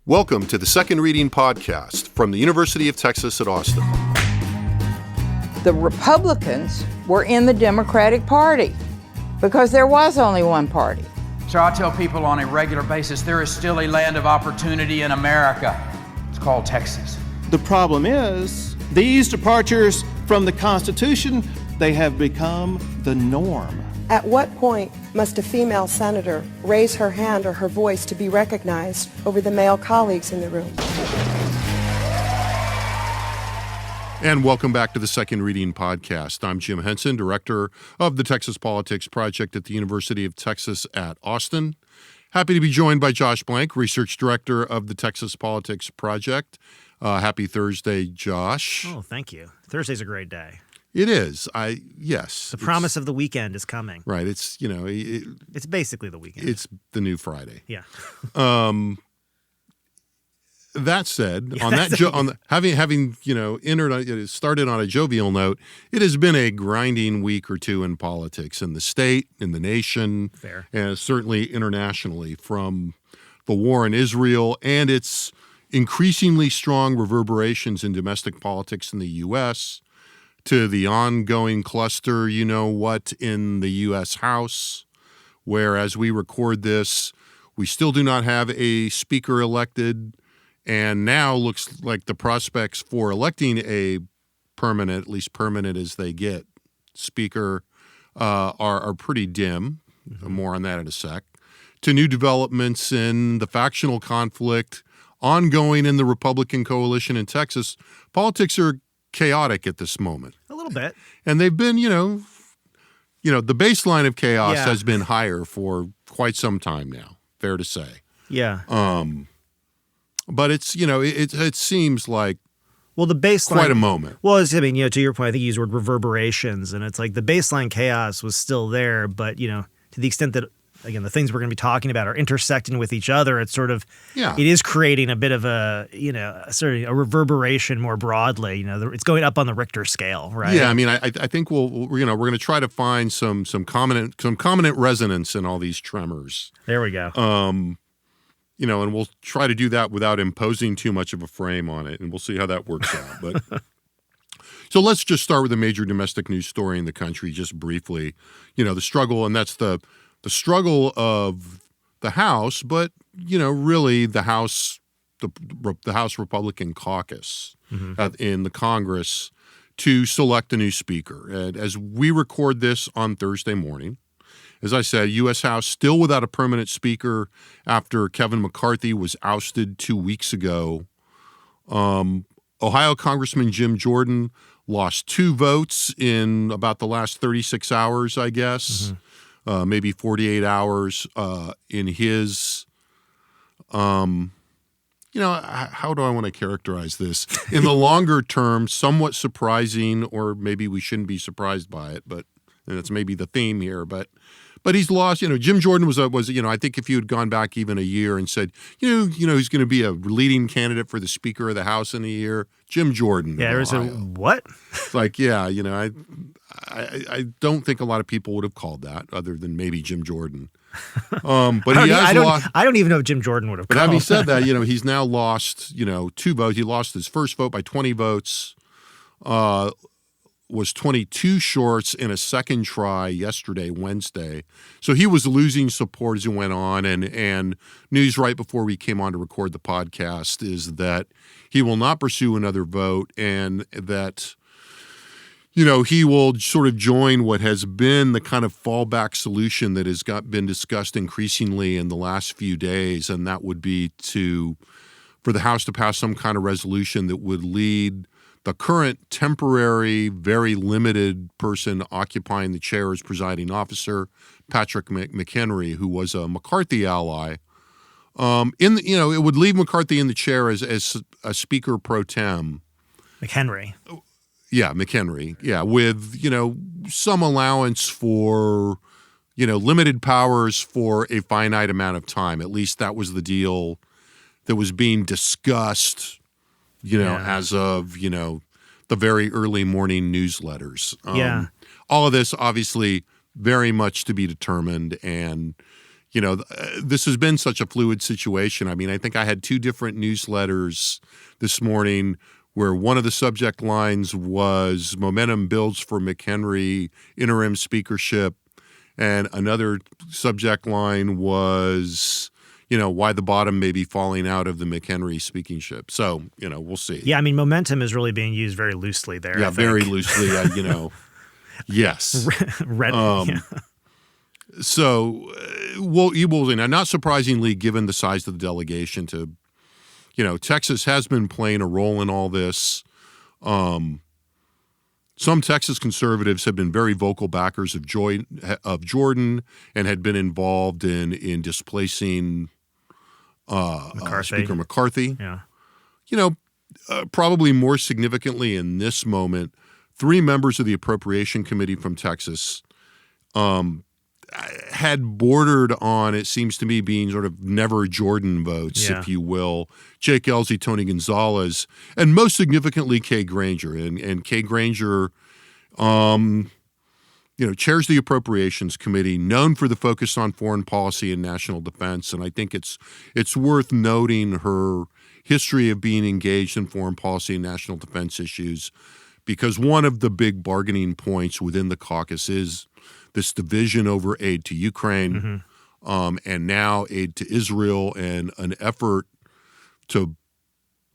Welcome to the Second Reading Podcast from the University of Texas at Austin. The Republicans were in the Democratic Party because there was only one party. So I tell people on a regular basis, there is still a land of opportunity in America. It's called Texas. The problem is, these departures from the Constitution, they have become the norm. At what point must a female senator raise her hand or her voice to be recognized over the male colleagues in the room? And welcome back to the Second Reading Podcast. I'm Jim Henson, director of the Texas Politics Project at the University of Texas at Austin. Happy to be joined by Josh Blank, research director of the Texas Politics Project. Happy Thursday, Josh. Oh, thank you. Thursday's a great day. It is. Yes. The promise of the weekend is coming. Right. It's, It's basically the weekend. It's the new Friday. Yeah. That said, having started on a jovial note, it has been a grinding week or two in politics in the state, in the nation, Fair. and certainly internationally, from the war in Israel and its increasingly strong reverberations in domestic politics in the U.S., to the ongoing cluster, in the U.S. House, where as we record this, we still do not have a speaker elected, and now looks like the prospects for electing a permanent, at least permanent as they get, speaker are pretty dim. More on that in a sec. To new developments in the factional conflict ongoing in the Republican coalition in Texas. Politics are chaotic at this moment. A little bit. And they've been, the baseline of chaos has been higher for quite some time now, fair to say. Yeah. But it's, it seems like the baseline, quite a moment. Well, to your point, I think you used the word reverberations, and it's like the baseline chaos was still there, but, to the extent that, again, the things we're going to be talking about are intersecting with each other, it's sort of, it is creating a bit of a, sort of a reverberation more broadly. It's going up on the Richter scale, right? Yeah, I mean, I think we're going to try to find some prominent resonance in all these tremors. There we go. And we'll try to do that without imposing too much of a frame on it, and we'll see how that works out. But so let's just start with a major domestic news story in the country, just briefly. The struggle, and that's the struggle of the House, but really the House Republican caucus in the Congress to select a new speaker. And as we record this on Thursday morning, as I said, U.S. House still without a permanent speaker after Kevin McCarthy was ousted 2 weeks ago. Ohio Congressman Jim Jordan lost 2 votes in about the last 36 hours, I guess. Maybe 48 hours in his, how do I want to characterize this? In the longer term, somewhat surprising, or maybe we shouldn't be surprised by it, but that's maybe the theme here. But he's lost. Jim Jordan was I think if you had gone back even a year and said, he's going to be a leading candidate for the Speaker of the House in a year, Jim Jordan. Yeah, there's a what? It's like, I don't think a lot of people would have called that, other than maybe Jim Jordan. But I don't even know if Jim Jordan would have called. But having said that, he's now lost, 2 votes. He lost his first vote by 20 votes. Was 22 shorts in a second try yesterday, Wednesday. So he was losing support as it went on. And news right before we came on to record the podcast is that he will not pursue another vote, and that he will sort of join what has been the kind of fallback solution that has been discussed increasingly in the last few days, and that would be for the House to pass some kind of resolution that would lead the current temporary, very limited person occupying the chair as presiding officer, Patrick McHenry, who was a McCarthy ally. It would leave McCarthy in the chair as a speaker pro tem. McHenry. Yeah, McHenry. Yeah, with, some allowance for, limited powers for a finite amount of time. At least that was the deal that was being discussed, as of, the very early morning newsletters. All of this, obviously, very much to be determined. And, this has been such a fluid situation. I mean, I think I had 2 different newsletters this morning where one of the subject lines was momentum builds for McHenry interim speakership, and another subject line was, why the bottom may be falling out of the McHenry speakingship. So, we'll see. Yeah, I mean, momentum is really being used very loosely there. Yeah, very loosely, yes. So, you will see. Now, not surprisingly, given the size of the delegation Texas has been playing a role in all this. Some Texas conservatives have been very vocal backers of Jordan and had been involved in displacing Speaker McCarthy. Yeah. Probably more significantly in this moment, 3 members of the Appropriation Committee from Texas had bordered on, it seems to me, being sort of never Jordan votes, if you will. Jake Ellzey, Tony Gonzalez, and most significantly, Kay Granger. And Kay Granger, chairs the Appropriations Committee, known for the focus on foreign policy and national defense. And I think it's worth noting her history of being engaged in foreign policy and national defense issues, because one of the big bargaining points within the caucus is this division over aid to Ukraine, and now aid to Israel, and an effort to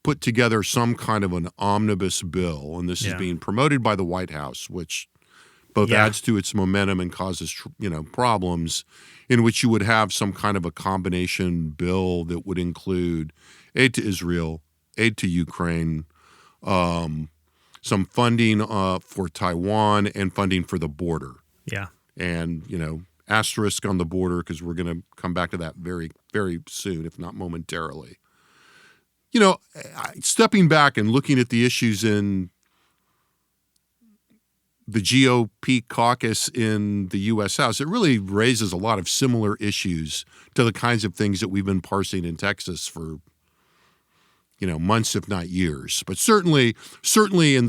put together some kind of an omnibus bill. And this is being promoted by the White House, which both adds to its momentum and causes, problems, in which you would have some kind of a combination bill that would include aid to Israel, aid to Ukraine, some funding for Taiwan, and funding for the border. Yeah. And, asterisk on the border, because we're going to come back to that very, very soon, if not momentarily. Stepping back and looking at the issues in the GOP caucus in the U.S. House, it really raises a lot of similar issues to the kinds of things that we've been parsing in Texas for months, if not years, but certainly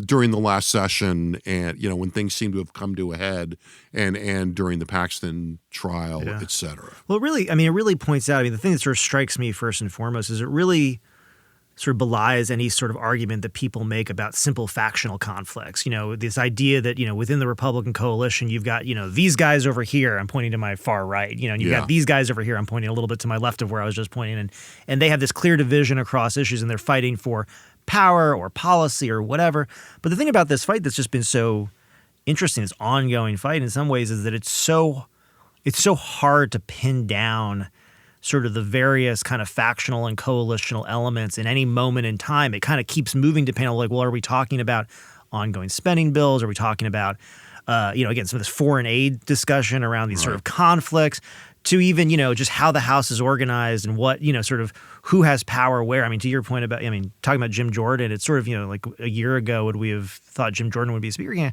during the last session, and when things seem to have come to a head, and during the Paxton trial, et cetera. Well, it really points out. The thing that sort of strikes me first and foremost is it really sort of belies any sort of argument that people make about simple factional conflicts. This idea that, within the Republican coalition, you've got, these guys over here, I'm pointing to my far right, and you've got these guys over here, I'm pointing a little bit to my left of where I was just pointing, and they have this clear division across issues, and they're fighting for power or policy or whatever. But the thing about this fight that's just been so interesting, this ongoing fight in some ways, is that it's so hard to pin down sort of the various kind of factional and coalitional elements in any moment in time. It kind of keeps moving depending on well, are we talking about ongoing spending bills? Are we talking about, again, some of this foreign aid discussion around these sort of conflicts, to even, just how the House is organized and what, sort of who has power where. To your point about, talking about Jim Jordan, it's sort of, like a year ago, would we have thought Jim Jordan would be a speaker? Yeah.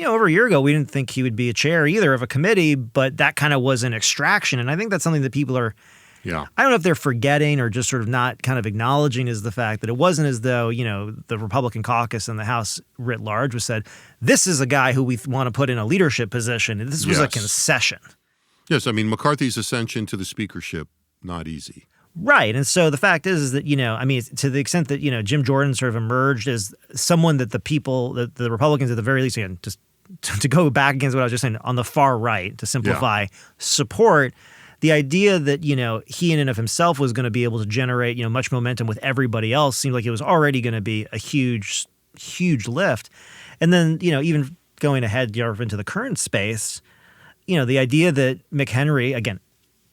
Over a year ago, we didn't think he would be a chair either of a committee, but that kind of was an extraction. And I think that's something that people are, I don't know if they're forgetting or just sort of not kind of acknowledging, is the fact that it wasn't as though, the Republican caucus and the House writ large was said, this is a guy who we want to put in a leadership position. And this was a concession. Yes. McCarthy's ascension to the speakership, not easy. Right. And so the fact is that, to the extent that, Jim Jordan sort of emerged as someone that the Republicans at the very least, again, just to go back against what I was just saying, on the far right, to simplify, support. The idea that, he in and of himself was going to be able to generate, much momentum with everybody else seemed like it was already going to be a huge, huge lift. And then, even going ahead into the current space, the idea that McHenry, again,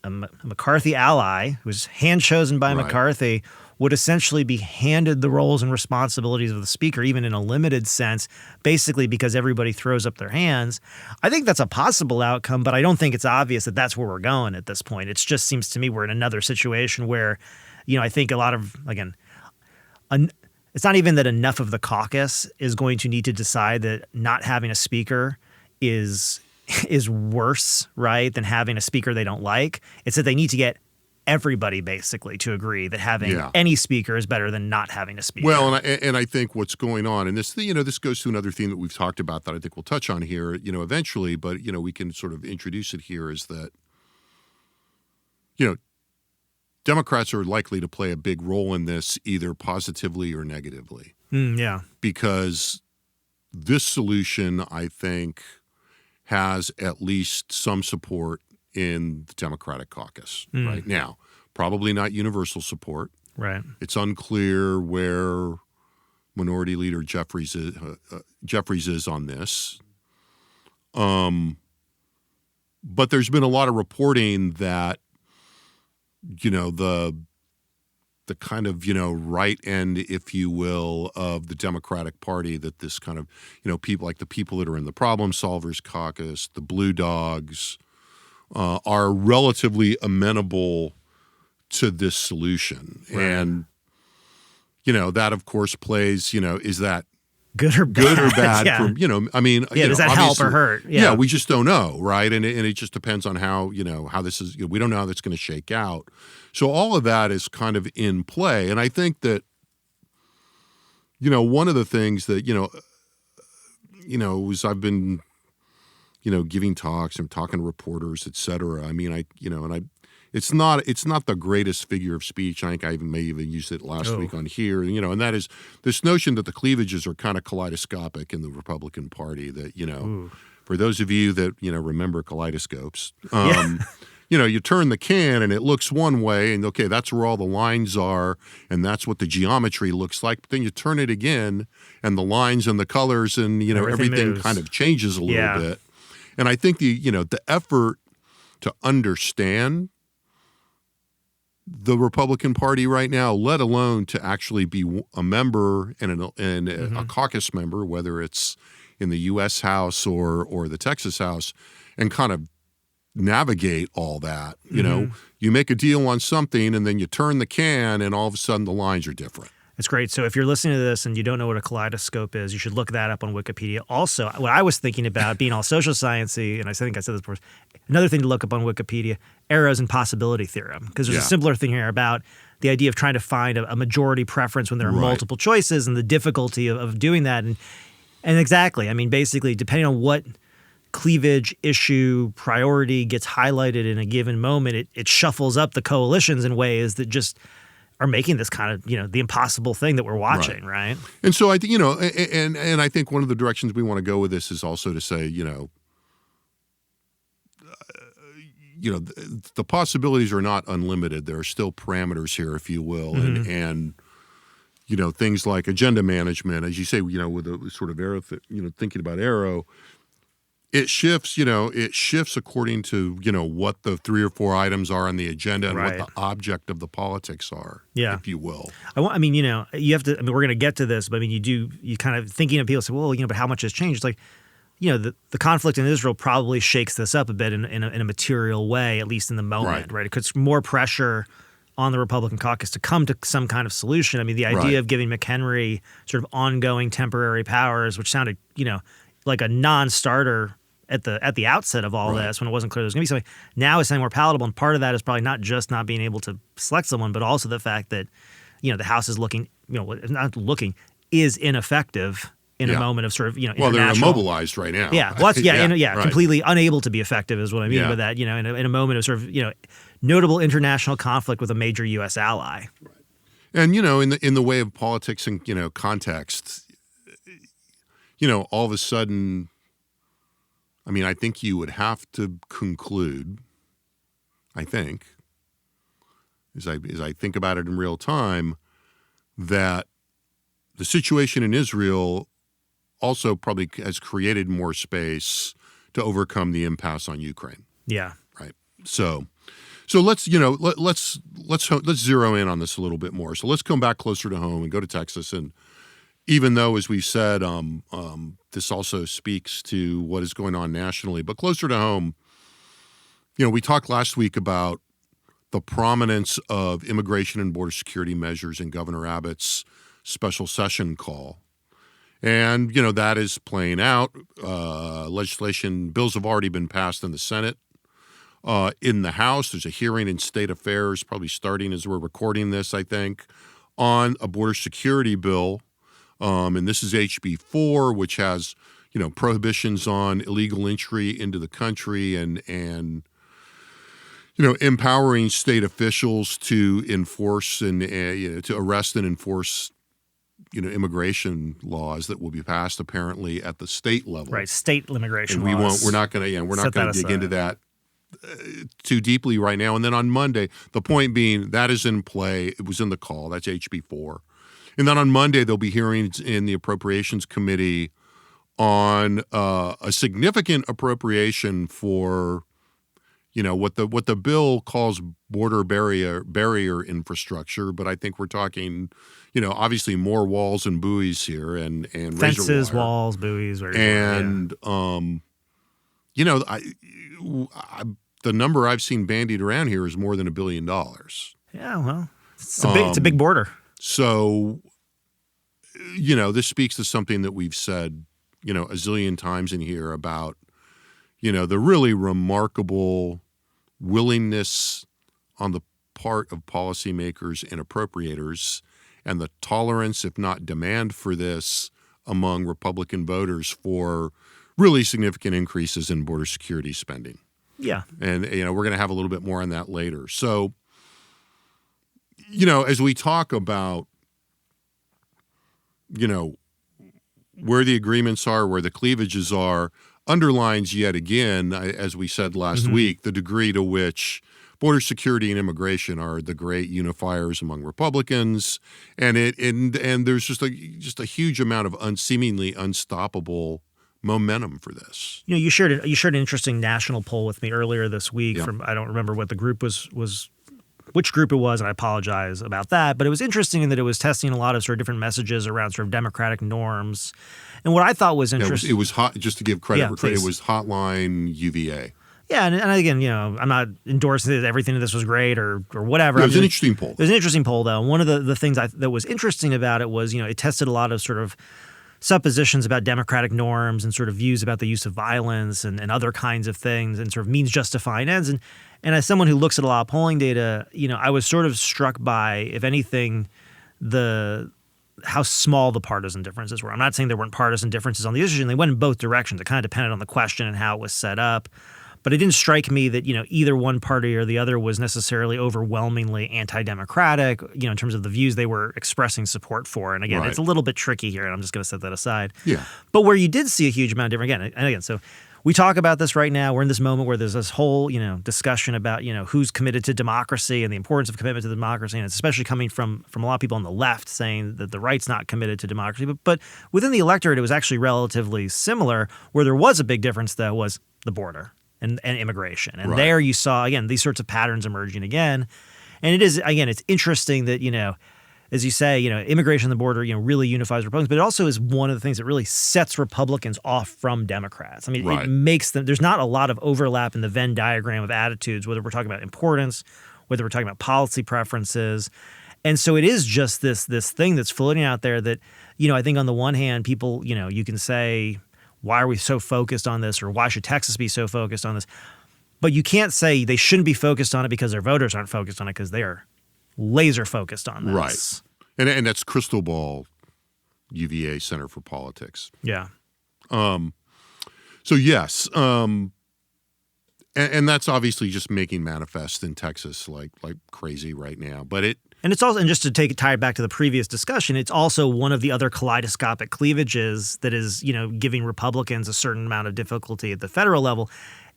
a McCarthy ally who was hand-chosen by McCarthy, would essentially be handed the roles and responsibilities of the speaker, even in a limited sense, basically because everybody throws up their hands. I think that's a possible outcome, but I don't think it's obvious that that's where we're going at this point. It just seems to me we're in another situation where, I think a lot of, again, it's not even that enough of the caucus is going to need to decide that not having a speaker is worse, right, than having a speaker they don't like. It's that they need to get everybody basically to agree that having any speaker is better than not having a speaker. Well, and I think what's going on, and this, this goes to another theme that we've talked about that I think we'll touch on here, eventually, but, we can sort of introduce it here, is that Democrats are likely to play a big role in this, either positively or negatively. Yeah. Because this solution, I think, has at least some support in the Democratic caucus right now. Probably not universal support. Right. It's unclear where Minority Leader Jeffries is on this. But there's been a lot of reporting that, the kind of, right end, if you will, of the Democratic Party, that this kind of, people like the people that are in the Problem Solvers Caucus, the Blue Dogs, are relatively amenable to this solution. Right. And, that, of course, plays, is that good or bad? Yeah. From, does that help or hurt? Yeah, we just don't know, right? And it just depends on how, how this is, we don't know how that's going to shake out. So all of that is kind of in play. And I think that, one of the things that, as I've been, giving talks and talking to reporters, et cetera. I mean, it's not the greatest figure of speech. I think I may even used it last week on here, and that is this notion that the cleavages are kind of kaleidoscopic in the Republican Party. That for those of you that remember kaleidoscopes, you turn the can and it looks one way, and okay, that's where all the lines are, and that's what the geometry looks like. But then you turn it again, and the lines and the colors and everything kind of changes a little bit. And I think the effort to understand the Republican Party right now, let alone to actually be a member and a caucus member, whether it's in the U.S. House or the Texas House, and kind of navigate all that. You make a deal on something and then you turn the can and all of a sudden the lines are different. It's great. So if you're listening to this and you don't know what a kaleidoscope is, you should look that up on Wikipedia. Also, what I was thinking about, being all social sciencey, and I think I said this before, another thing to look up on Wikipedia, arrows and possibility theorem, because there's a simpler thing here about the idea of trying to find a majority preference when there are multiple choices and the difficulty of doing that. And exactly, I mean, basically, depending on what cleavage, issue, priority gets highlighted in a given moment, it shuffles up the coalitions in ways that just are making this kind of, the impossible thing that we're watching, right? And so I think, and I think one of the directions we want to go with this is also to say, the possibilities are not unlimited. There are still parameters here, if you will, and things like agenda management, as you say, with a sort of arrow, thinking about arrow. It shifts, according to, what the 3 or 4 items are on the agenda and what the object of the politics are, if you will. You have to, we're going to get to this, but you kind of thinking of people say, well, but how much has changed? It's like, the conflict in Israel probably shakes this up a bit in a material way, at least in the moment, right? It puts more pressure on the Republican caucus to come to some kind of solution. I mean, the idea of giving McHenry sort of ongoing temporary powers, which sounded, like a non-starter at the outset of all this, when it wasn't clear there was going to be something, now is something more palatable. And part of that is probably not just not being able to select someone, but also the fact that, the House is is ineffective in a moment of sort of, well, they're immobilized right now. Yeah. Well, completely unable to be effective is what I mean by that, in a moment of sort of, notable international conflict with a major U.S. ally. Right. And, in the way of politics and, context, all of a sudden, I think you would have to conclude, as I think about it in real time, that the situation in Israel also probably has created more space to overcome the impasse on Ukraine. Yeah. Right. So let's zero in on this a little bit more. So let's come back closer to home and go to Texas. And even though, as we said, this also speaks to what is going on nationally, but closer to home, we talked last week about the prominence of immigration and border security measures in Governor Abbott's special session call. And, that is playing out. Legislation, bills have already been passed in the Senate. In the House, there's a hearing in State Affairs, probably starting as we're recording this, I think, on a border security bill. And this is HB 4, which has, prohibitions on illegal entry into the country and empowering state officials to enforce and to arrest and enforce immigration laws that will be passed apparently at the state level. Right, state immigration and laws. We're not going to dig into that too deeply right now. And then on Monday, the point being that is in play. It was in the call. That's HB4. And then on Monday, there'll be hearings in the Appropriations Committee on a significant appropriation for, what the bill calls border barrier infrastructure. But I think we're talking, obviously more walls and buoys here and fences, razor wire. walls, buoys, and the number I've seen bandied around here is more than $1 billion. Yeah, well, it's a big border. So, this speaks to something that we've said, a zillion times in here about, the really remarkable willingness on the part of policymakers and appropriators and the tolerance, if not demand for this among Republican voters for really significant increases in border security spending. Yeah. And, we're going to have a little bit more on that later. So, as we talk about, where the agreements are, where the cleavages are, underlines yet again, as we said last week, the degree to which border security and immigration are the great unifiers among Republicans, and there's just a huge amount of seemingly unstoppable momentum for this. You shared an interesting national poll with me earlier this week. Yeah. From I don't remember what the group was which group it was, and I apologize about that. But it was interesting in that it was testing a lot of sort of different messages around sort of democratic norms. And what I thought was interesting, it was hot. Just to give credit where credit, please. It was Hotline UVA. Yeah, and again, I'm not endorsing that everything of this was great or whatever. Yeah, it was an interesting poll. It was an interesting poll, though. And one of the things that was interesting about it was, it tested a lot of sort of suppositions about democratic norms and sort of views about the use of violence and other kinds of things and sort of means justifying ends. And as someone who looks at a lot of polling data, I was sort of struck by, if anything, how small the partisan differences were. I'm not saying there weren't partisan differences on the issue, and they went in both directions. It kind of depended on the question and how it was set up. But it didn't strike me that, either one party or the other was necessarily overwhelmingly anti-democratic, in terms of the views they were expressing support for. And again, It's a little bit tricky here, and I'm just going to set that aside. Yeah. But where you did see a huge amount of difference, again, so we talk about this right now. We're in this moment where there's this whole, discussion about, who's committed to democracy and the importance of commitment to democracy. And it's especially coming from a lot of people on the left saying that the right's not committed to democracy. But within the electorate, it was actually relatively similar. Where there was a big difference, though, was the border and immigration. And there you saw, again, these sorts of patterns emerging again. And it is, again, it's interesting that, as you say, immigration on the border, really unifies Republicans, but it also is one of the things that really sets Republicans off from Democrats. I mean, It makes them, there's not a lot of overlap in the Venn diagram of attitudes, whether we're talking about importance, whether we're talking about policy preferences. And so it is just this thing that's floating out there that, I think on the one hand, people, you can say, why are we so focused on this, or why should Texas be so focused on this? But you can't say they shouldn't be focused on it because their voters aren't focused on it, because they are laser focused on this. Right. And that's Crystal Ball UVA Center for Politics. Yeah. So yes, and that's obviously just making manifest in Texas like crazy right now. And it's also, and just to tie it back to the previous discussion, it's also one of the other kaleidoscopic cleavages that is, giving Republicans a certain amount of difficulty at the federal level,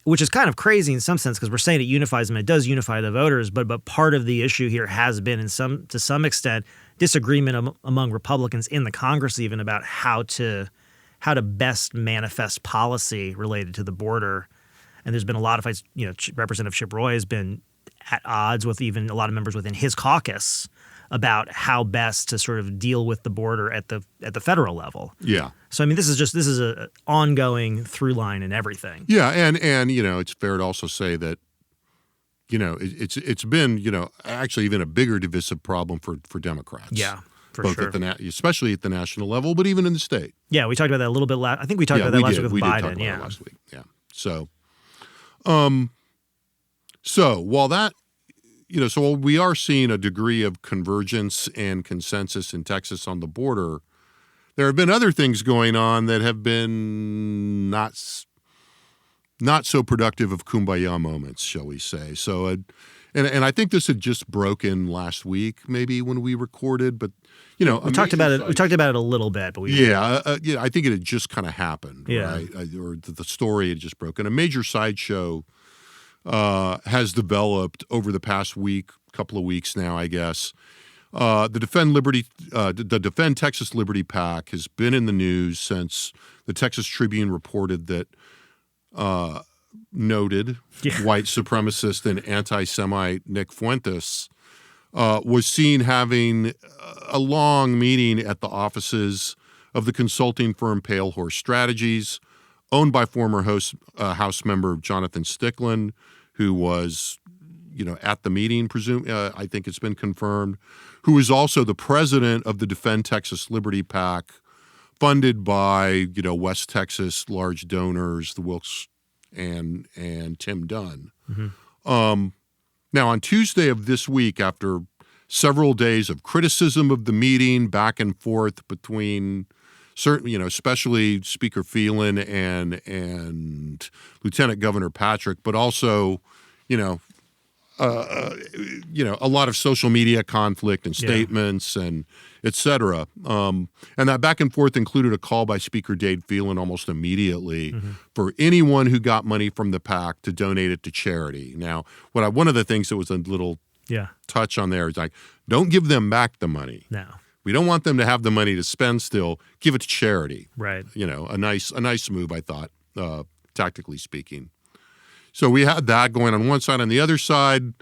which is kind of crazy in some sense, because we're saying it unifies them. It does unify the voters, but part of the issue here has been, to some extent, disagreement among Republicans in the Congress even about how to best manifest policy related to the border. And there's been a lot of fights. Representative Chip Roy has been at odds with even a lot of members within his caucus about how best to sort of deal with the border at the federal level. Yeah. So I mean, this is an ongoing through line in everything. Yeah, and it's fair to also say that it's been actually even a bigger divisive problem for Democrats. Yeah. For both sure. Especially at the national level, but even in the state. Yeah, we talked about that a little bit I think we talked about that last week with Biden. We did talk about that last week. Yeah. So while that, so we are seeing a degree of convergence and consensus in Texas on the border, there have been other things going on that have been not not so productive of kumbaya moments, shall we say. So, and I think this had just broken last week, maybe when we recorded, but we talked about it. We talked about it a little bit, but I think it had just kind of happened, right? Or the story had just broken. A major sideshow has developed over the past couple of weeks now, I guess. The Defend Texas Liberty PAC has been in the news since the Texas Tribune reported that noted white supremacist and anti-Semite Nick Fuentes was seen having a long meeting at the offices of the consulting firm Pale Horse Strategies, owned by former House member Jonathan Stickland, who was, at the meeting, I think it's been confirmed, who is also the president of the Defend Texas Liberty PAC, funded by, West Texas large donors, the Wilkes and Tim Dunn. Mm-hmm. Now, on Tuesday of this week, after several days of criticism of the meeting, back and forth between certain, especially Speaker Phelan and Lieutenant Governor Patrick, but also, a lot of social media conflict and statements and et cetera. And that back and forth included a call by Speaker Dade Phelan almost immediately for anyone who got money from the PAC to donate it to charity. Now, one of the things that was a little touch on there is like, don't give them back the money. No. We don't want them to have the money to spend still. Give it to charity. Right. A nice move, I thought, tactically speaking. So we had that going on one side. On the other side,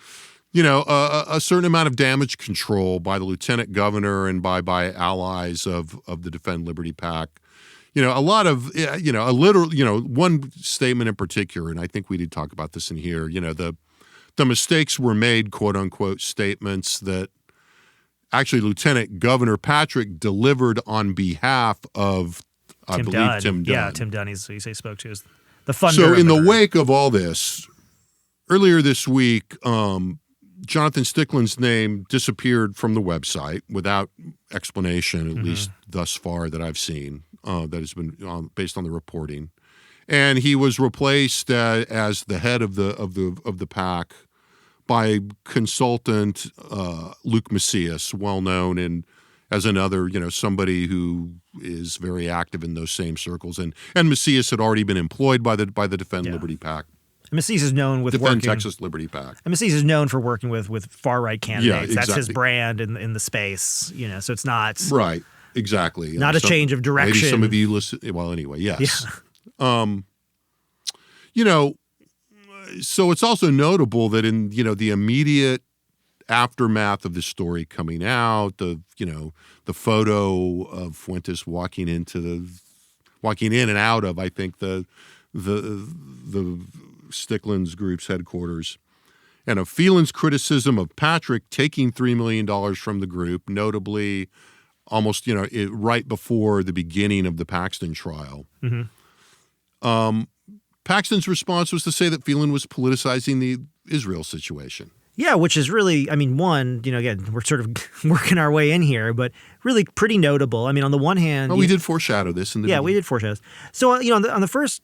a certain amount of damage control by the lieutenant governor and by allies of the Defend Liberty PAC. A lot of, one statement in particular, and I think we did talk about this in here, the mistakes were made, quote unquote, statements that actually Lieutenant Governor Patrick delivered on behalf of, I believe, Tim Dunn. Yeah, Tim Dunn, he spoke to, is the funder. So in the wake of all this, earlier this week, Jonathan Stickland's name disappeared from the website without explanation, at least thus far that I've seen, that has been based on the reporting. And he was replaced as the head of the PAC by consultant Luke Macias, well known and as another, somebody who is very active in those same circles. And Macias had already been employed by the Defend Liberty PAC. Macias is known with Defend Texas Liberty PAC. And Macias is known for working with far right candidates. Yeah, exactly. That's his brand in the space. So it's not right. Exactly. Not a change of direction. Maybe some of you listen. Well, anyway, yes. Yeah. So it's also notable that in the immediate aftermath of this story coming out, the photo of Fuentes walking in and out of, I think, the Stickland's group's headquarters, and of Phelan's criticism of Patrick taking $3 million from the group, notably almost right before the beginning of the Paxton trial. Mm-hmm. Paxton's response was to say that Phelan was politicizing the Israel situation. Yeah, which is really, one, again, we're sort of working our way in here, but really pretty notable. On the one hand, we did foreshadow this in the beginning. We did foreshadow this. So, on the first,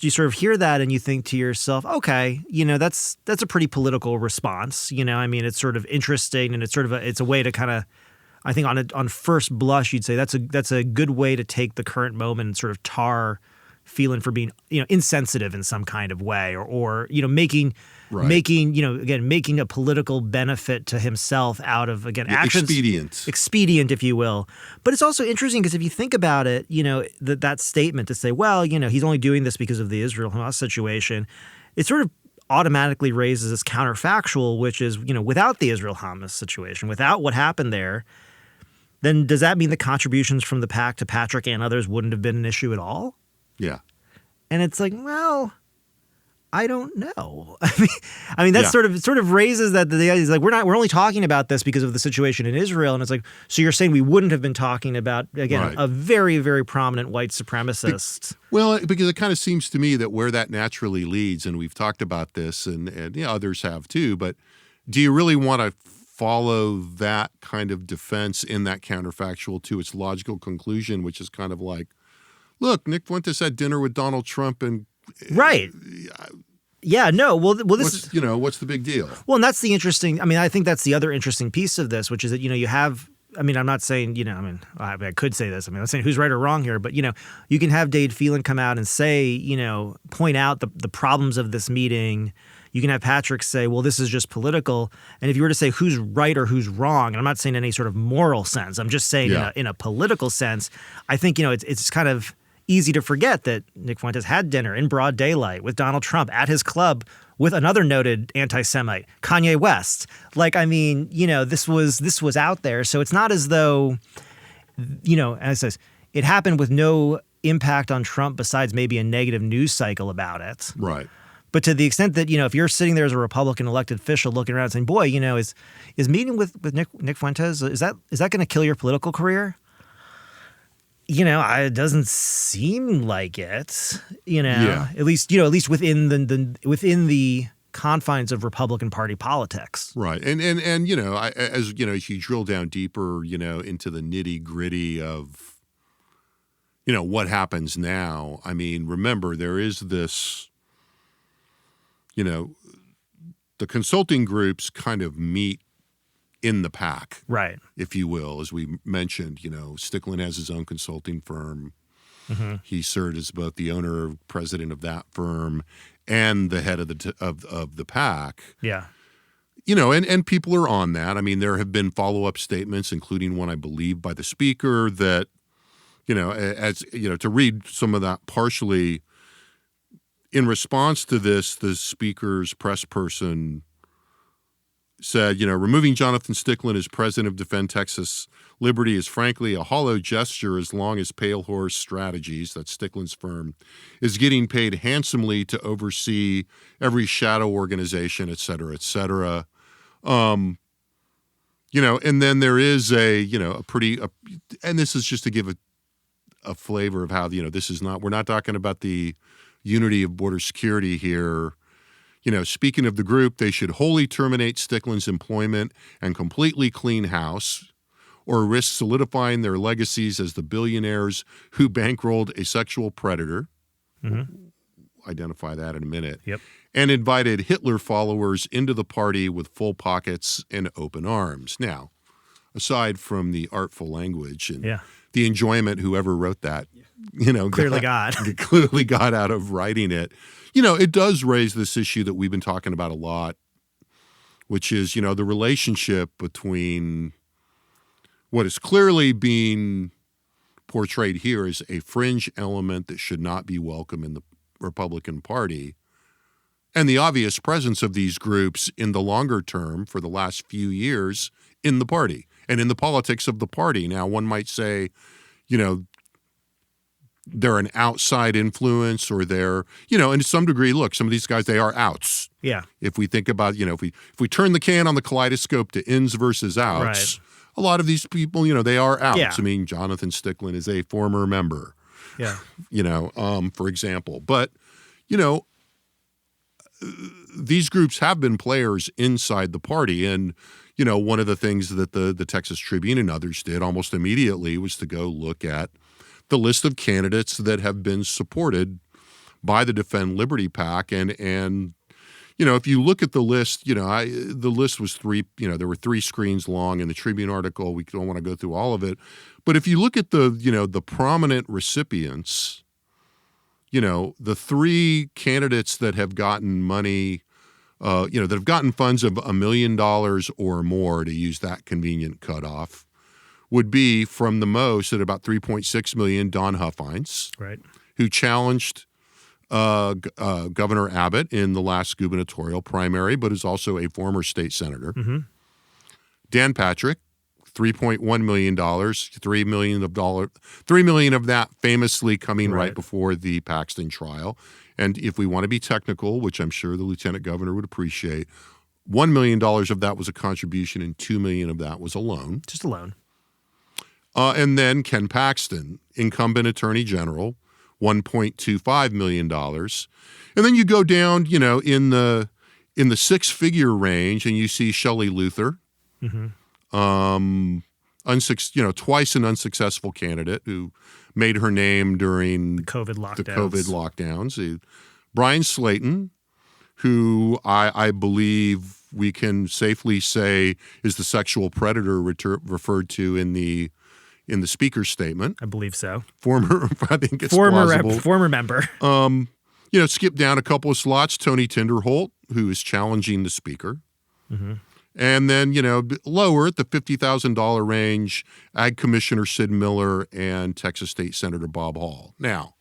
you sort of hear that and you think to yourself, okay, that's a pretty political response. It's sort of interesting, and it's sort of it's a way to kind of, I think on first blush, you'd say that's a good way to take the current moment and sort of tar Phelan for being insensitive in some kind of way, or making a political benefit to himself out of actions, expedient, if you will. But it's also interesting because if you think about it, that statement to say, well, he's only doing this because of the Israel-Hamas situation, it sort of automatically raises this counterfactual, which is without the Israel-Hamas situation, without what happened there, then does that mean the contributions from the PAC to Patrick and others wouldn't have been an issue at all? Yeah. And it's like, well, I don't know. That sort of raises that the idea is like we're only talking about this because of the situation in Israel, and it's like, so you're saying we wouldn't have been talking about a very, very prominent white supremacist. Because it kind of seems to me that where that naturally leads, and we've talked about this, and others have too, but do you really want to follow that kind of defense in that counterfactual to its logical conclusion, which is kind of like, look, Nick Fuentes had dinner with Donald Trump and Right. Yeah, no. Well, this is, what's the big deal? Well, and that's the interesting. I mean, I think that's the other interesting piece of this, which is that you have. I mean, I'm not saying I could say this. I mean, I'm saying who's right or wrong here, but you can have Dade Phelan come out and say, point out the problems of this meeting. You can have Patrick say, well, this is just political. And if you were to say who's right or who's wrong, and I'm not saying in any sort of moral sense, I'm just saying in a political sense, I think it's kind of easy to forget that Nick Fuentes had dinner in broad daylight with Donald Trump at his club with another noted anti-Semite, Kanye West. Like, I mean, this was out there. So it's not as though, as it says, it happened with no impact on Trump besides maybe a negative news cycle about it. Right. But to the extent that, if you're sitting there as a Republican elected official looking around saying, boy, is meeting with Nick Fuentes, is that going to kill your political career? It doesn't seem like it. At least within the confines of Republican Party politics. Right, and as you drill down deeper, into the nitty gritty of, what happens now. I mean, remember there is this, the consulting groups kind of meet in the pack, right? If you will, as we mentioned, Stickland has his own consulting firm. Mm-hmm. He served as both the owner, president of that firm, and the head of the pack. Yeah, and people are on that. I mean, there have been follow-up statements, including one, I believe, by the speaker that, to read some of that partially. In response to this, the speaker's press person said, removing Jonathan Stickland as president of Defend Texas Liberty is frankly a hollow gesture as long as Pale Horse Strategies, that's Stickland's firm, is getting paid handsomely to oversee every shadow organization, et cetera, et cetera. And then there is and this is just to give a flavor of how, this is not, we're not talking about the unity of border security here. Speaking of the group, they should wholly terminate Stickland's employment and completely clean house, or risk solidifying their legacies as the billionaires who bankrolled a sexual predator. Mm-hmm. Identify that in a minute. Yep. And invited Hitler followers into the party with full pockets and open arms. Now, aside from the artful language and the enjoyment whoever wrote that, clearly got out of writing it. It does raise this issue that we've been talking about a lot, which is, the relationship between what is clearly being portrayed here as a fringe element that should not be welcome in the Republican Party, and the obvious presence of these groups in the longer term for the last few years in the party and in the politics of the party. Now, one might say, they're an outside influence, or they're, and to some degree, look, some of these guys, they are outs. Yeah. If we think about, if we turn the can on the kaleidoscope to ins versus outs, a lot of these people, they are outs. Yeah. I mean, Jonathan Stickland is a former member. Yeah. For example. But, these groups have been players inside the party. And, one of the things that the Texas Tribune and others did almost immediately was to go look at the list of candidates that have been supported by the Defend Liberty PAC. And if you look at the list, the list was there were 3 screens long in the Tribune article. We don't want to go through all of it. But if you look at the prominent recipients, the 3 candidates that have gotten money, that have gotten funds of $1 million or more, to use that convenient cutoff, would be from the most at about 3.6 million, Don Huffines, right, who challenged Governor Abbott in the last gubernatorial primary, but is also a former state senator. Mm-hmm. Dan Patrick, $3.1 million, $3 million of that famously coming right before the Paxton trial. And if we want to be technical, which I'm sure the lieutenant governor would appreciate, $1 million of that was a contribution and $2 million of that was a loan. Just a loan. And then Ken Paxton, incumbent attorney general, $1.25 million. And then you go down, in the 6-figure range, and you see Shelley Luther, twice an unsuccessful candidate who made her name during the COVID lockdowns. Brian Slayton, who I believe we can safely say is the sexual predator referred to in the speaker's statement. I believe so. I think it's plausible. Former member. Skip down a couple of slots. Tony Tinderholt, who is challenging the speaker. Mm-hmm. And then, lower at the $50,000 range, Ag Commissioner Sid Miller and Texas State Senator Bob Hall. Now,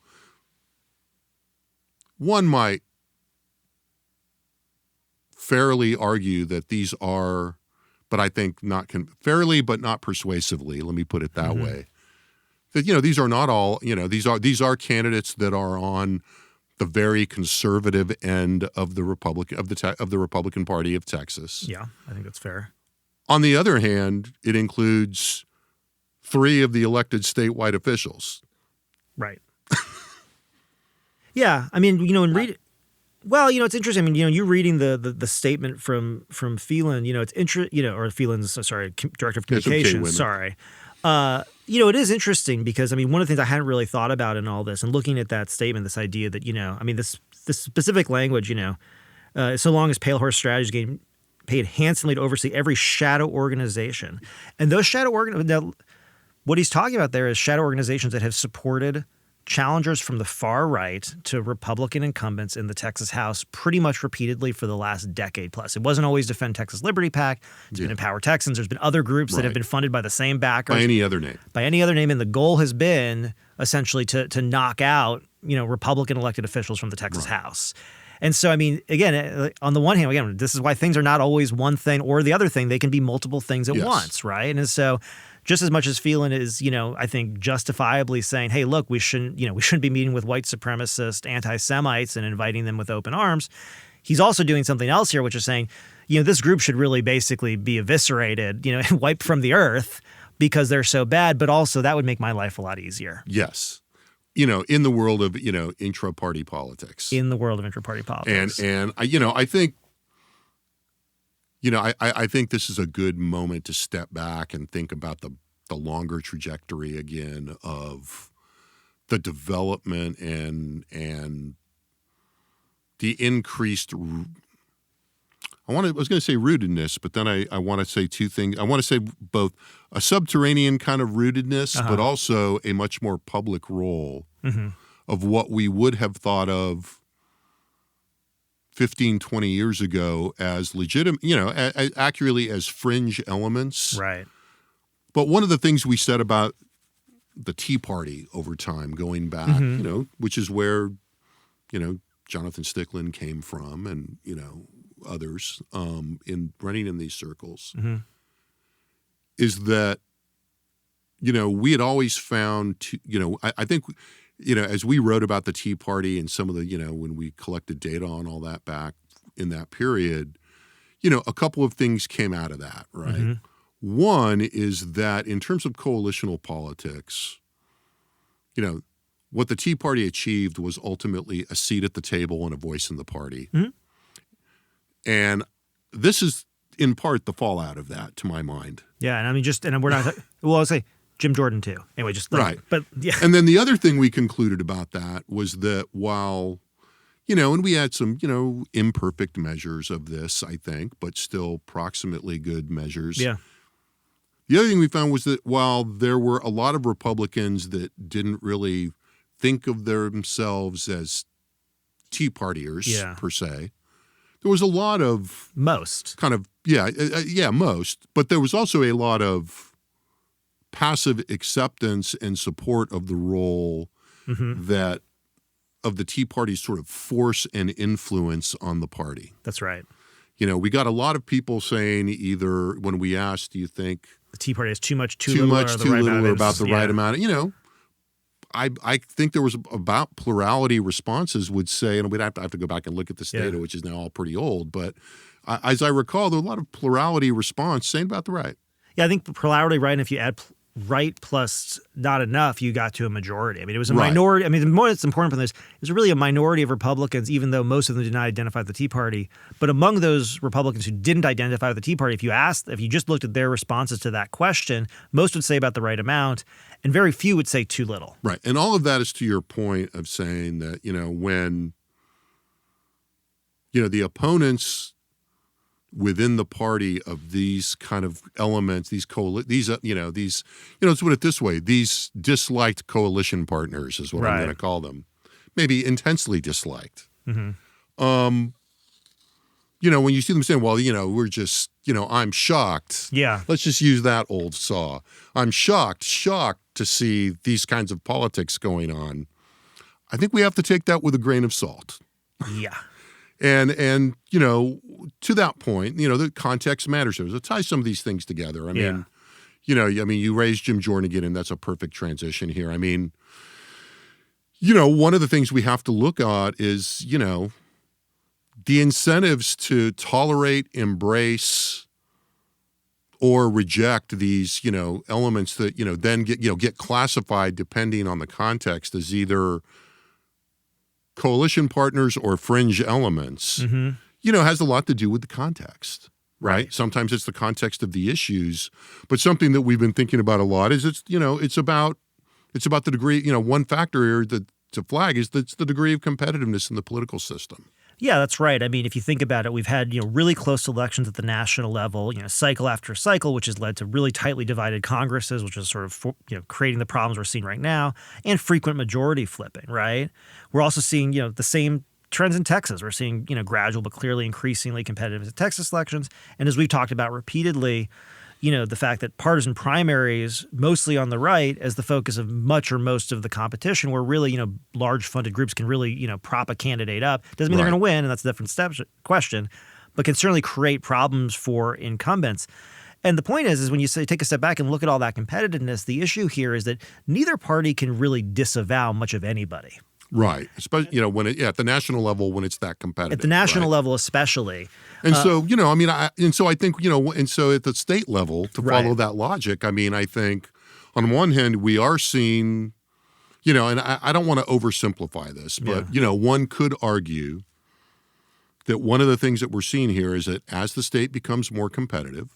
one might fairly argue that these are, but I think not fairly, but not persuasively. Let me put it that way. That these are not all. These are candidates that are on the very conservative end of the Republican Party of Texas. Yeah, I think that's fair. On the other hand, it includes 3 of the elected statewide officials. Right. Yeah, I mean, it's interesting. I mean, you reading the statement from Phelan, it's or Phelan's director of communications. Sorry. It is interesting because, I mean, one of the things I hadn't really thought about in all this and looking at that statement, this idea that, this specific language, so long as Pale Horse Strategies getting paid handsomely to oversee every shadow organization. And those shadow organizations, what he's talking about there is shadow organizations that have supported challengers from the far right to Republican incumbents in the Texas House pretty much repeatedly for the last decade plus. It wasn't always Defend Texas Liberty PAC. It's been Empower Texans. There's been other groups that have been funded by the same backers. By any other name. And the goal has been essentially to knock out, Republican elected officials from the Texas House. And so, I mean, again, on the one hand, again, this is why things are not always one thing or the other thing. They can be multiple things at once, right? And so just as much as Phelan is, I think justifiably saying, hey, look, we shouldn't be meeting with white supremacist anti-Semites and inviting them with open arms. He's also doing something else here, which is saying, this group should really basically be eviscerated, and wiped from the earth because they're so bad. But also that would make my life a lot easier. Yes. In the world of, intra-party politics. In the world of intra-party politics. And I think, I think this is a good moment to step back and think about the longer trajectory again of the development and the increased. I was going to say rootedness, but then I want to say two things. I want to say both a subterranean kind of rootedness, but also a much more public role of what we would have thought of 15, 20 years ago as legitimate, as accurately as fringe elements. Right. But one of the things we said about the Tea Party over time, going back, which is where, Jonathan Stickland came from and, others in running in these circles, is that, we had always found, I think, as we wrote about the Tea Party and some of the, when we collected data on all that back in that period, a couple of things came out of that, right? One is that in terms of coalitional politics, what the Tea Party achieved was ultimately a seat at the table and a voice in the party. And this is in part the fallout of that, to my mind. Yeah, and I mean, and we're not, well, I'll say Jim Jordan too. Anyway, right. But yeah. And then the other thing we concluded about that was that while, and we had some, imperfect measures of this, I think, but still proximately good measures. Yeah. The other thing we found was that while there were a lot of Republicans that didn't really think of themselves as Tea Partiers per se, there was a lot of most. But there was also a lot of passive acceptance and support of the role that of the Tea Party's sort of force and influence on the party. That's right. We got a lot of people saying either when we asked, do you think the Tea Party has too much, too little, or about the right amount? I think there was about plurality responses would say, and we'd have to go back and look at this data, which is now all pretty old, but as I recall, there were a lot of plurality response saying about the right. Yeah, I think plurality right, and if you add right plus not enough, you got to a majority. I mean, it was a minority. I mean, the more that's important from this, it was really a minority of Republicans, even though most of them did not identify with the Tea Party. But among those Republicans who didn't identify with the Tea Party, if you just looked at their responses to that question, most would say about the right amount, and very few would say too little. Right. And all of that is to your point of saying that, when the opponents within the party of these kind of elements, let's put it this way, these disliked coalition partners is what I'm going to call them, maybe intensely disliked. Mm-hmm. When you see them saying, well, we're just, I'm shocked. Yeah. Let's just use that old saw. I'm shocked to see these kinds of politics going on. I think we have to take that with a grain of salt. Yeah. And to that point, the context matters. So tie some of these things together. I mean, you raised Jim Jordan again, and that's a perfect transition here. I mean, one of the things we have to look at is, the incentives to tolerate, embrace, or reject these, elements that, then get classified depending on the context as either coalition partners or fringe elements, has a lot to do with the context, right? Sometimes it's the context of the issues, but something that we've been thinking about a lot is it's about the degree, one factor here that to flag is that's the degree of competitiveness in the political system. Yeah, that's right. I mean, if you think about it, we've had, really close elections at the national level, cycle after cycle, which has led to really tightly divided Congresses, which is sort of, creating the problems we're seeing right now, and frequent majority flipping, right? We're also seeing, the same trends in Texas. We're seeing, gradual but clearly increasingly competitive Texas elections. And as we've talked about repeatedly, the fact that partisan primaries, mostly on the right, as the focus of much or most of the competition, where really, large funded groups can really, prop a candidate up. Doesn't mean they're going to win, and that's a different question, but can certainly create problems for incumbents. And the point is when you say take a step back and look at all that competitiveness, the issue here is that neither party can really disavow much of anybody. Right. Especially, when at the national level, when it's that competitive. At the national level, especially. And so, I think, and so at the state level, to follow that logic, I think on one hand, we are seeing, and I don't want to oversimplify this, but, one could argue that one of the things that we're seeing here is that as the state becomes more competitive,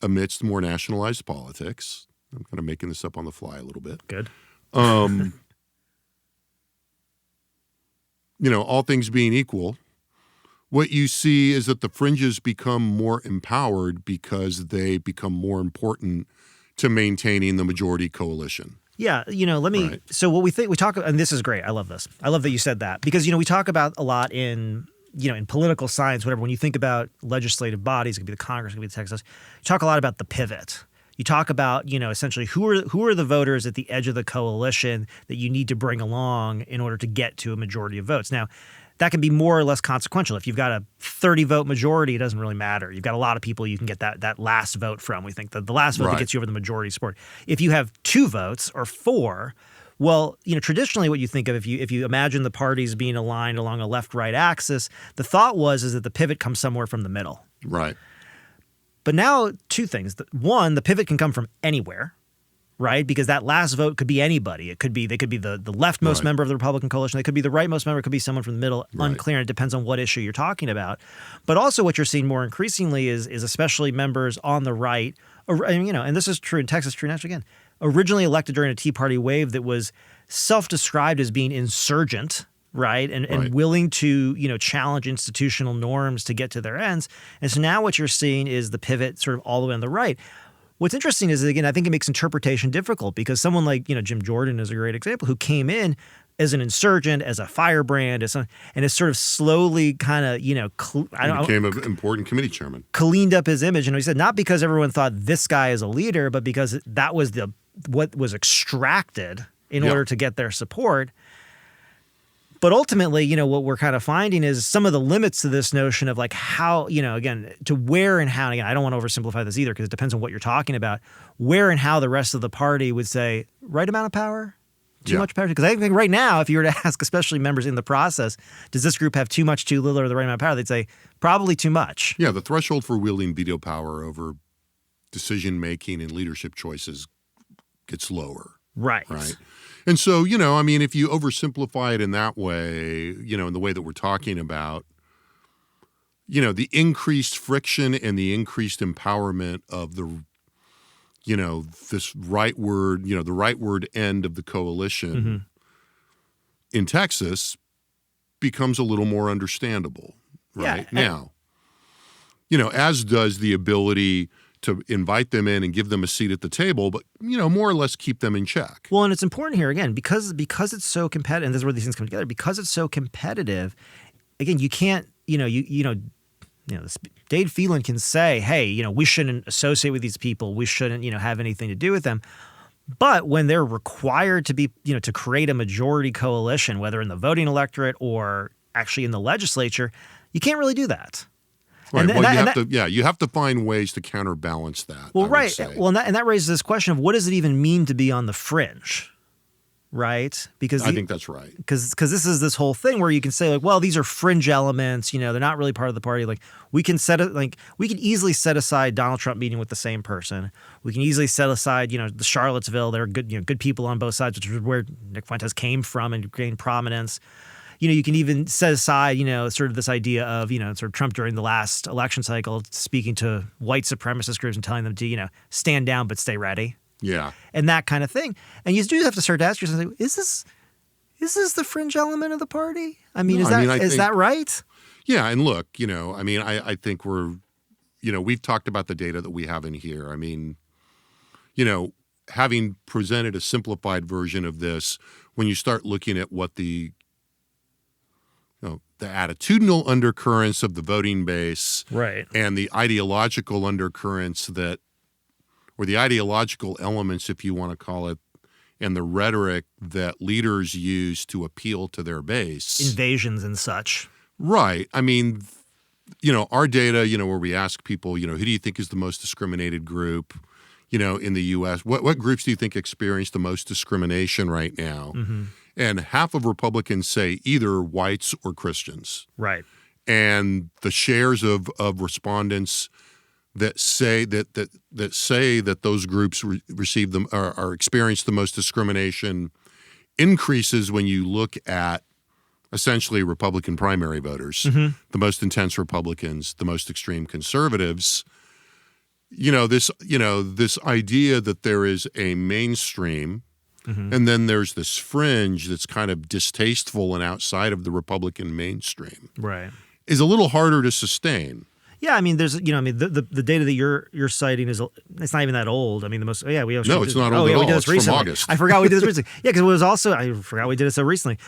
amidst more nationalized politics, I'm kind of making this up on the fly a little bit. Good. All things being equal, what you see is that the fringes become more empowered because they become more important to maintaining the majority coalition. Yeah, so what we talk, and this is great. I love this. I love that you said that because, we talk about a lot in political science, whatever, when you think about legislative bodies, it could be the Congress, it could be the Texas, you talk a lot about the pivot. You talk about, essentially who are the voters at the edge of the coalition that you need to bring along in order to get to a majority of votes. Now, that can be more or less consequential. If you've got a 30-vote majority, it doesn't really matter. You've got a lot of people you can get that last vote from. We think that the last vote that gets you over the majority support. If you have 2 votes or 4, well, traditionally what you think of if you imagine the parties being aligned along a left-right axis, the thought is that the pivot comes somewhere from the middle. Right. But now 2 things. One, the pivot can come from anywhere, right? Because that last vote could be anybody. They could be the leftmost member of the Republican coalition. They could be the rightmost member. It could be someone from the middle. Unclear. It depends on what issue you're talking about. But also what you're seeing more increasingly is especially members on the right, and this is true in Texas, true nationally again, originally elected during a Tea Party wave that was self-described as being insurgent, right? And willing to, challenge institutional norms to get to their ends. And so now what you're seeing is the pivot sort of all the way on the right. What's interesting is, again, I think it makes interpretation difficult because someone like, Jim Jordan is a great example who came in as an insurgent, as a firebrand, and has sort of slowly kind of, became an important committee chairman. Cleaned up his image. And he said, not because everyone thought this guy is a leader, but because that was what was extracted in order to get their support. But ultimately, what we're kind of finding is some of the limits to this notion of like how, again, to where and how, and again, I don't want to oversimplify this either because it depends on what you're talking about, where and how the rest of the party would say, right amount of power, too much power? Because I think right now, if you were to ask, especially members in the process, does this group have too much, too little, or the right amount of power? They'd say probably too much. Yeah, the threshold for wielding veto power over decision-making and leadership choices gets lower. Right. And so, if you oversimplify it in that way, in the way that we're talking about, the increased friction and the increased empowerment of the, this rightward, the rightward end of the coalition in Texas becomes a little more understandable right Yeah, now. As does the ability to invite them in and give them a seat at the table, but, more or less keep them in check. Well, and it's important here, again, because it's so competitive, and this is where these things come together, because it's so competitive, again, you can't, Dade Phelan can say, hey, we shouldn't associate with these people. We shouldn't, have anything to do with them. But when they're required to be, to create a majority coalition, whether in the voting electorate or actually in the legislature, you can't really do that. Right. You have to find ways to counterbalance that. Well, right. Well, and that raises this question of what does it even mean to be on the fringe, right? Because I think that's right. Because this is this whole thing where you can say like, well, these are fringe elements. They're not really part of the party. Like we can easily set aside Donald Trump meeting with the same person. We can easily set aside, the Charlottesville. There are good people on both sides, which is where Nick Fuentes came from and gained prominence. You can even set aside, sort of this idea of, sort of Trump during the last election cycle speaking to white supremacist groups and telling them to, stand down but stay ready. Yeah. And that kind of thing. And you do have to start to ask yourself, is this the fringe element of the party? I mean, is that right? Yeah. And look, I think we've talked about the data that we have in here. I mean, having presented a simplified version of this, when you start looking at what the attitudinal undercurrents of the voting base, right, and the ideological undercurrents or the ideological elements, if you want to call it, and the rhetoric that leaders use to appeal to their base. Invasions and such. Right. I mean, our data, where we ask people, who do you think is the most discriminated group, in the U.S.? What groups do you think experience the most discrimination right now? Mm-hmm. And half of Republicans say either whites or Christians. Right. And the shares of respondents that say that those groups receive them are experience the most discrimination increases when you look at essentially Republican primary voters, mm-hmm. the most intense Republicans, the most extreme conservatives. This idea that there is a mainstream. Mm-hmm. And then there's this fringe that's kind of distasteful and outside of the Republican mainstream. Right. Is a little harder to sustain. Yeah, I mean, there's, the data that you're citing it's not even that old. I mean, it's not old at all. We did this recently. From August. I forgot we did this recently. Yeah, because I forgot we did it so recently.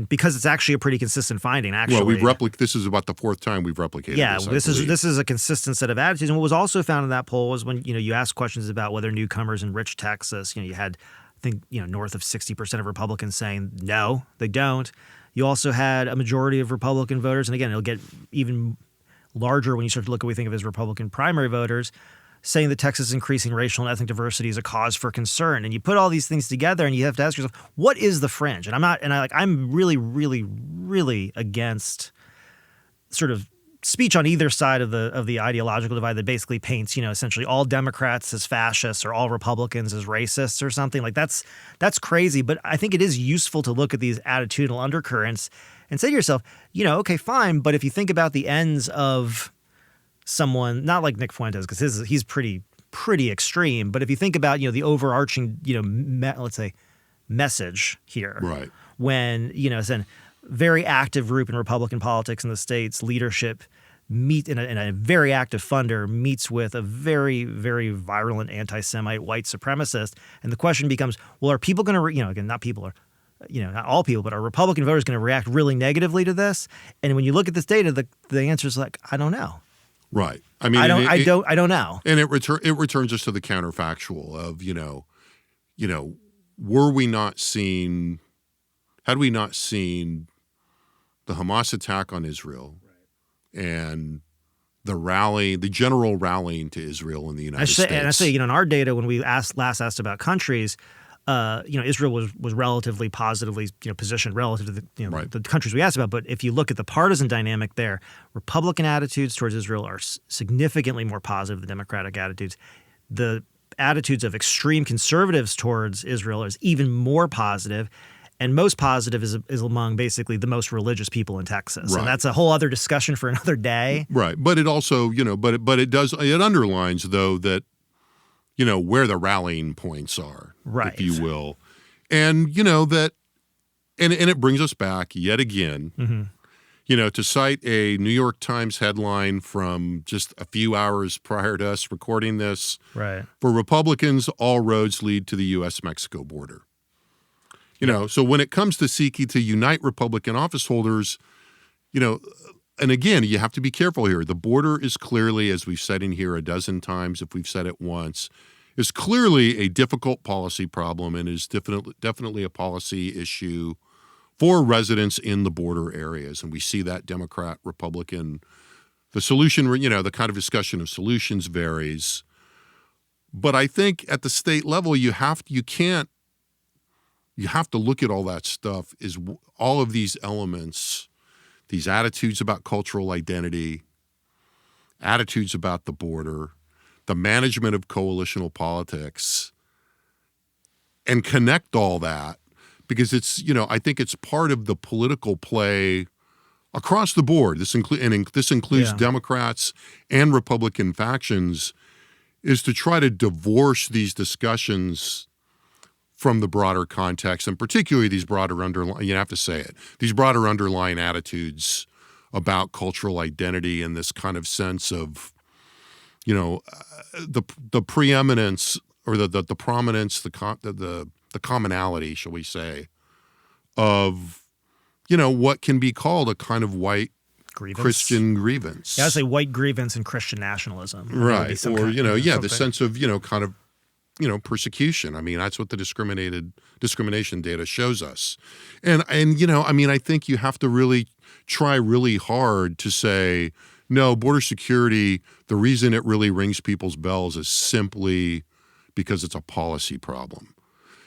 Because it's actually a pretty consistent finding. Actually, well, this is about the fourth time we've replicated. Yeah, this is a consistent set of attitudes. And what was also found in that poll was when you asked questions about whether newcomers enrich Texas. You had, I think, north of 60% of Republicans saying no, they don't. You also had a majority of Republican voters, and again, it'll get even larger when you start to look at what we think of as Republican primary voters, saying that Texas' increasing racial and ethnic diversity is a cause for concern. And you put all these things together, and you have to ask yourself, what is the fringe? And I'm really, really, really against sort of speech on either side of the ideological divide that basically paints, essentially all Democrats as fascists or all Republicans as racists or something. Like that's crazy. But I think it is useful to look at these attitudinal undercurrents and say to yourself, okay, fine. But if you think about the ends of someone, not like Nick Fuentes, because he's pretty extreme. But if you think about, the overarching, let's say message here, right? When, it's a very active group in Republican politics in the state's leadership meet in a very active funder meets with a very, very virulent anti-Semite white supremacist. And the question becomes, well, are people going to, again, not people are, not all people, but are Republican voters going to react really negatively to this? And when you look at this data, the answer is like, I don't know. Right. I mean, I don't know. And it returns us to the counterfactual of, had we not seen the Hamas attack on Israel, right, and the general rallying to Israel in the United States. And I say, in our data, when we last asked about countries, Israel was relatively positively, positioned relative to the, right, the countries we asked about. But if you look at the partisan dynamic there, Republican attitudes towards Israel are significantly more positive than Democratic attitudes. The attitudes of extreme conservatives towards Israel is even more positive. And most positive is among basically the most religious people in Texas. Right. And that's a whole other discussion for another day. Right. But it also, it underlines, though, that, where the rallying points are, right, if you will. And, that, And it brings us back yet again, to cite a New York Times headline from just a few hours prior to us recording this. Right. For Republicans, all roads lead to the U.S.-Mexico border. So when it comes to seeking to unite Republican office holders, and again, you have to be careful here. The border is clearly, as we've said in here a dozen times, if we've said it once, is clearly a difficult policy problem and is definitely a policy issue for residents in the border areas. And we see that Democrat, Republican, the solution, the kind of discussion of solutions varies. But I think at the state level, you have to look at all that stuff, is all of these elements, these attitudes about cultural identity, attitudes about the border, the management of coalitional politics, and connect all that, because it's, I think it's part of the political play across the board. This includes Democrats and Republican factions, is to try to divorce these discussions from the broader context, and particularly these broader these broader underlying attitudes about cultural identity and this kind of sense of, the preeminence or the prominence, the commonality, shall we say, of, what can be called a kind of white grievance. Christian grievance. Yeah, I would say white grievance and Christian nationalism. Right. Or, the sense of, kind of, persecution. I mean, that's what the discrimination data shows us. And I think you have to really try really hard to say, no, border security, the reason it really rings people's bells is simply because it's a policy problem.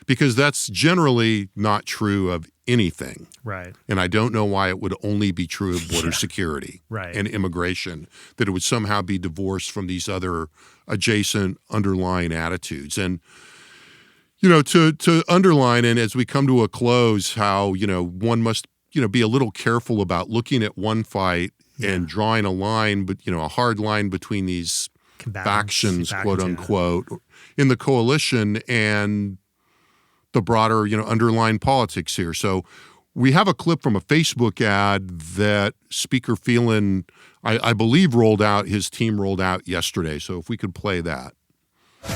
Because that's generally not true of anything. Right. And I don't know why it would only be true of border security and immigration, that it would somehow be divorced from these other adjacent underlying attitudes. And, to underline, and as we come to a close, how, one must, be a little careful about looking at one fight and drawing a line, but, a hard line between these factions, quote unquote, in the coalition and the broader, underlying politics here. So we have a clip from a Facebook ad that Speaker Phelan, I believe, his team rolled out yesterday. So if we could play that.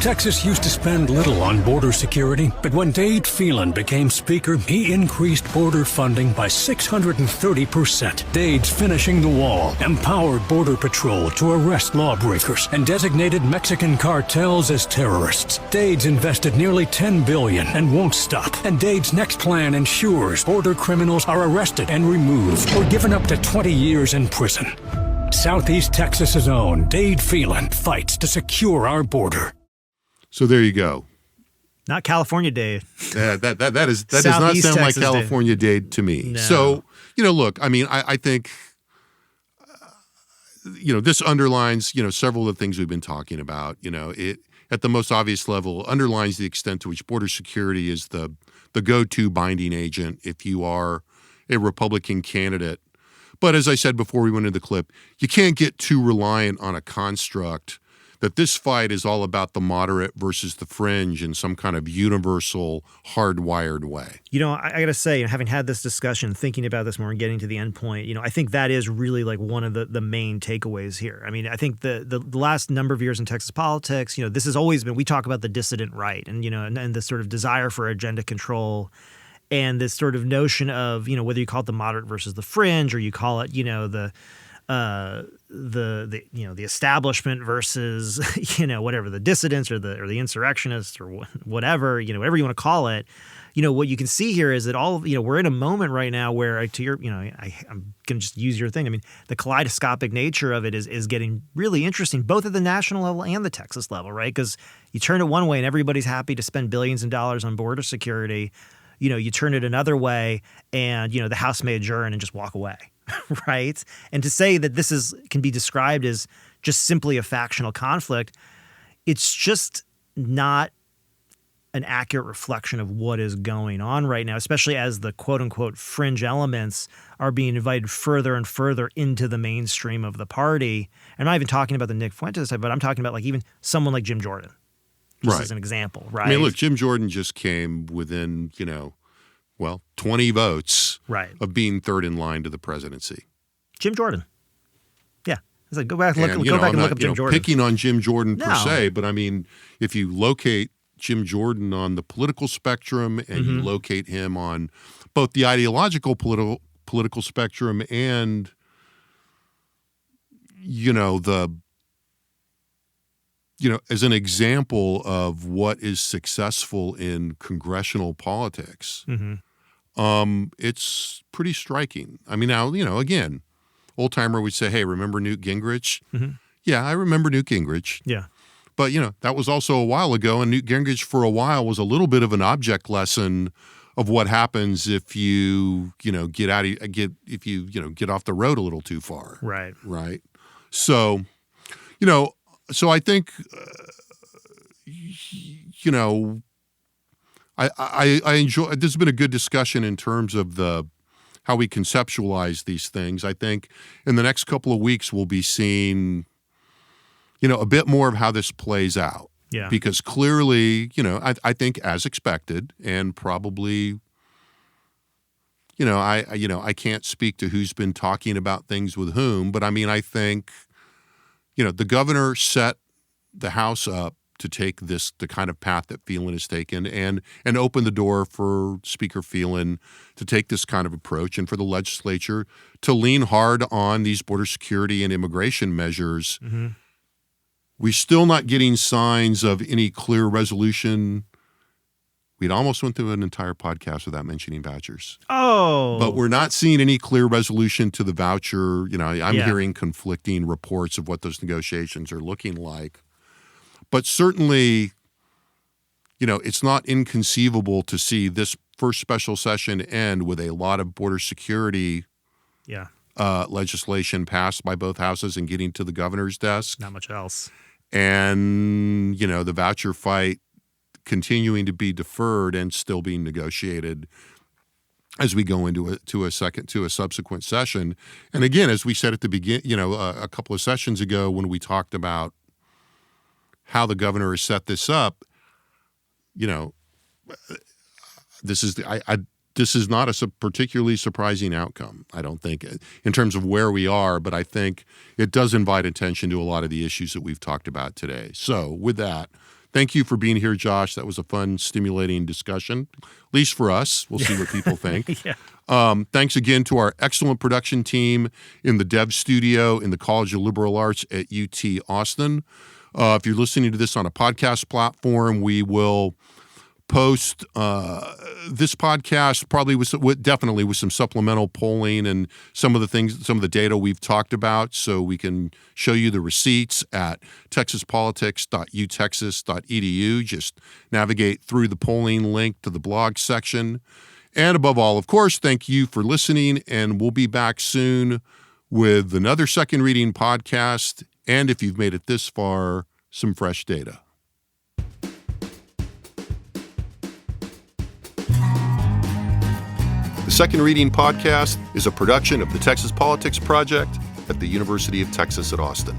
Texas used to spend little on border security, but when Dade Phelan became Speaker, he increased border funding by 630%. Dade's finishing the wall, empowered Border Patrol to arrest lawbreakers, and designated Mexican cartels as terrorists. Dade's invested nearly $10 billion and won't stop. And Dade's next plan ensures border criminals are arrested and removed or given up to 20 years in prison. Southeast Texas's own Dade Phelan fights to secure our border. So there you go. Not California Dade. That does not sound like California Dade to me. No. So, look, I mean, I think, this underlines, several of the things we've been talking about. It, at the most obvious level, underlines the extent to which border security is the go-to binding agent if you are a Republican candidate. But as I said before we went into the clip, you can't get too reliant on a construct that this fight is all about the moderate versus the fringe in some kind of universal, hardwired way. I got to say, having had this discussion, thinking about this more and getting to the end point, I think that is really like one of the main takeaways here. I mean, I think the last number of years in Texas politics, this has always been, we talk about the dissident right and, and this sort of desire for agenda control and this sort of notion of, whether you call it the moderate versus the fringe or you call it, the establishment versus whatever, the dissidents or the insurrectionists or whatever whatever you want to call it. What you can see here is that all we're in a moment right now where, to your I'm gonna just use your thing. I mean, the kaleidoscopic nature of it is getting really interesting, both at the national level and the Texas level, right? Because you turn it one way and everybody's happy to spend billions of dollars on border security. You turn it another way and the House may adjourn and just walk away. Right? And to say that this can be described as just simply a factional conflict, it's just not an accurate reflection of what is going on right now, especially as the quote-unquote fringe elements are being invited further and further into the mainstream of the party. I'm not even talking about the Nick Fuentes type, but I'm talking about like even someone like Jim Jordan, just as an example, right? I mean, look, Jim Jordan just came within, 20 votes right. of being third in line to the presidency. Jim Jordan. Yeah. It's like, go back and look up Jim Jordan. Picking on Jim Jordan per se, but I mean, if you locate Jim Jordan on the political spectrum and you locate him on both the ideological political spectrum and, as an example of what is successful in congressional politics, it's pretty striking. I mean, now, again, old timer would say, hey, remember Newt Gingrich? Yeah, I remember Newt Gingrich. Yeah. But, that was also a while ago, and Newt Gingrich for a while was a little bit of an object lesson of what happens if you, get off the road a little too far. Right. Right. So, so I think, I enjoy, this has been a good discussion in terms of how we conceptualize these things. I think in the next couple of weeks, we'll be seeing, a bit more of how this plays out. Yeah. Because clearly, I think as expected and probably, I can't speak to who's been talking about things with whom, but I mean, I think, the governor set the House up to take the kind of path that Phelan has taken and open the door for Speaker Phelan to take this kind of approach and for the legislature to lean hard on these border security and immigration measures. We're still not getting signs of any clear resolution. We'd almost went through an entire podcast without mentioning vouchers. Oh. But we're not seeing any clear resolution to the voucher. I'm hearing conflicting reports of what those negotiations are looking like. But certainly, it's not inconceivable to see this first special session end with a lot of border security legislation passed by both houses and getting to the governor's desk. Not much else. And, the voucher fight continuing to be deferred and still being negotiated as we go into a subsequent session. And again, as we said at the beginning, a couple of sessions ago when we talked about how the governor has set this up, this is not a particularly surprising outcome, I don't think, in terms of where we are, but I think it does invite attention to a lot of the issues that we've talked about today. So with that, thank you for being here, Josh. That was a fun, stimulating discussion, at least for us. We'll see what people think. Thanks again to our excellent production team in the Dev Studio in the College of Liberal Arts at UT Austin. If you're listening to this on a podcast platform, we will post this podcast probably definitely with some supplemental polling and some of the data we've talked about, so we can show you the receipts at texaspolitics.utexas.edu. Just navigate through the polling link to the blog section. And above all, of course, thank you for listening, and we'll be back soon with another Second Reading podcast, and if you've made it this far, some fresh data. The Second Reading Podcast is a production of the Texas Politics Project at the University of Texas at Austin.